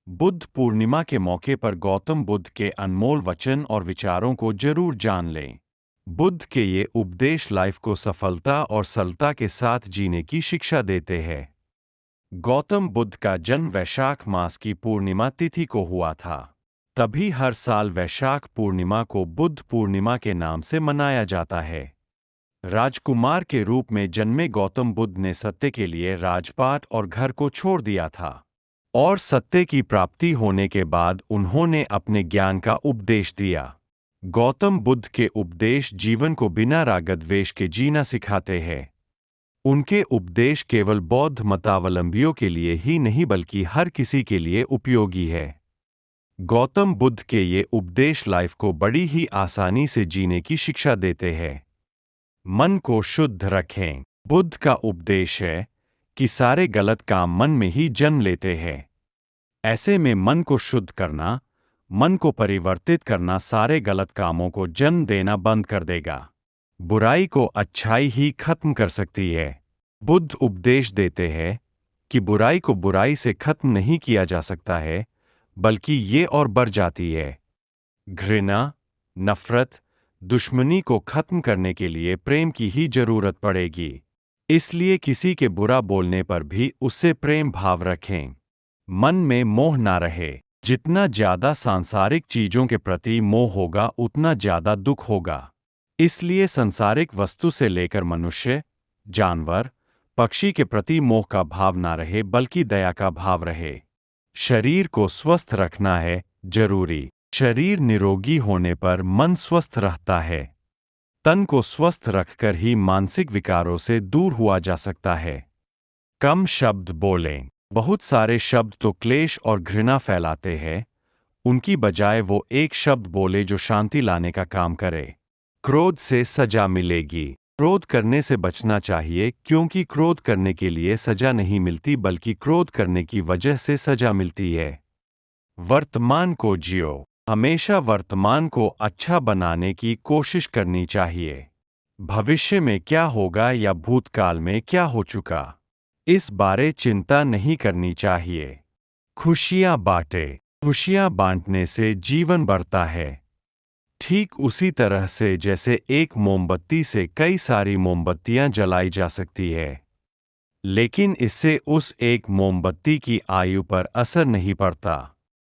बुद्ध पूर्णिमा के मौके पर गौतम बुद्ध के अनमोल वचन और विचारों को जरूर जान लें। बुद्ध के ये उपदेश लाइफ को सफलता और सरलता के साथ जीने की शिक्षा देते हैं। गौतम बुद्ध का जन्म वैशाख मास की पूर्णिमा तिथि को हुआ था। तभी हर साल वैशाख पूर्णिमा को बुद्ध पूर्णिमा के नाम से मनाया जाता है। राजकुमार के रूप में जन्मे गौतम बुद्ध ने सत्य के लिए राजपाट और घर को छोड़ दिया था, और सत्य की प्राप्ति होने के बाद उन्होंने अपने ज्ञान का उपदेश दिया। गौतम बुद्ध के उपदेश जीवन को बिना राग द्वेष के जीना सिखाते हैं। उनके उपदेश केवल बौद्ध मतावलंबियों के लिए ही नहीं बल्कि हर किसी के लिए उपयोगी है। गौतम बुद्ध के ये उपदेश लाइफ को बड़ी ही आसानी से जीने की शिक्षा देते हैं। मन को शुद्ध रखें। बुद्ध का उपदेश है कि सारे गलत काम मन में ही जन्म लेते हैं। ऐसे में मन को शुद्ध करना, मन को परिवर्तित करना सारे गलत कामों को जन्म देना बंद कर देगा। बुराई को अच्छाई ही खत्म कर सकती है। बुद्ध उपदेश देते हैं कि बुराई को बुराई से खत्म नहीं किया जा सकता है, बल्कि ये और बढ़ जाती है। घृणा, नफरत, दुश्मनी को खत्म करने के लिए प्रेम की ही जरूरत पड़ेगी। इसलिए किसी के बुरा बोलने पर भी उससे प्रेम भाव रखें। मन में मोह ना रहे। जितना ज्यादा सांसारिक चीजों के प्रति मोह होगा उतना ज्यादा दुख होगा। इसलिए सांसारिक वस्तु से लेकर मनुष्य, जानवर, पक्षी के प्रति मोह का भाव ना रहे बल्कि दया का भाव रहे। शरीर को स्वस्थ रखना है जरूरी। शरीर निरोगी होने पर मन स्वस्थ रहता है। तन को स्वस्थ रखकर ही मानसिक विकारों से दूर हुआ जा सकता है। कम शब्द बोलें। बहुत सारे शब्द तो क्लेश और घृणा फैलाते हैं। उनकी बजाय वो एक शब्द बोले जो शांति लाने का काम करे। क्रोध से सजा मिलेगी। क्रोध करने से बचना चाहिए, क्योंकि क्रोध करने के लिए सजा नहीं मिलती बल्कि क्रोध करने की वजह से सजा मिलती है। वर्तमान को जियो। हमेशा वर्तमान को अच्छा बनाने की कोशिश करनी चाहिए। भविष्य में क्या होगा या भूतकाल में क्या हो चुका, इस बारे चिंता नहीं करनी चाहिए। खुशियां बांटे। खुशियां बांटने से जीवन बढ़ता है। ठीक उसी तरह से जैसे एक मोमबत्ती से कई सारी मोमबत्तियां जलाई जा सकती है, लेकिन इससे उस एक मोमबत्ती की आयु पर असर नहीं पड़ता।